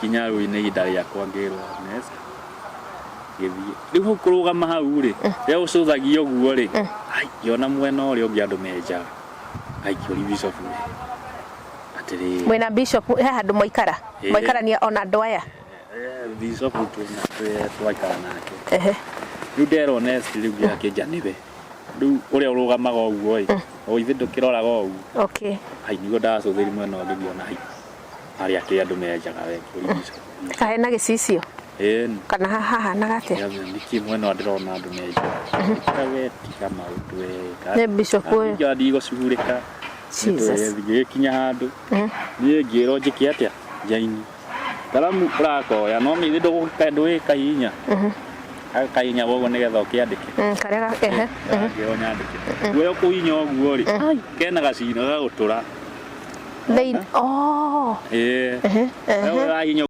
kinya rũĩ-inĩ ihinda rĩakwa ngĩrwo Nesta gĩthiĩ rĩu hau kũrũgama hau rĩ rĩrĩa ũcũthagia ũguo rĩ ngĩona mwena ũrĩa ũngĩ andũ menjaga ngĩũria Bishop atĩrĩ mwĩna Bishop he handũ maikarania ona andũ aya Bishop twaikara nake rĩu nderwo Nesta rĩu gĩakĩnja nĩwe rĩu ũrĩa ũrũgamaga ũguo o ithe ndũkĩroraga ũguo nĩguo ndacũthĩri mwena ũngĩ ngĩona harĩa kĩ andũ menjaga kĩũria Bishop kahe na gĩcicio kana hahanaga atĩa nĩkĩ mwena ndĩrona andũ menjaga tiga maũndũ nĩ Bishop ũyũ ngathiĩ gũcugurĩka ngĩkinya handũ niĩ ngĩrwo njĩke atĩa njaini karamu ũrakoya no ithe ndũgĩka hinya kahinya woguo nĩgetha ũkĩandĩke karĩa ngĩrwo nyandĩke guoya kũhinya ũguo rĩ kena gacino gagũtũra thĩinĩ ũrahinya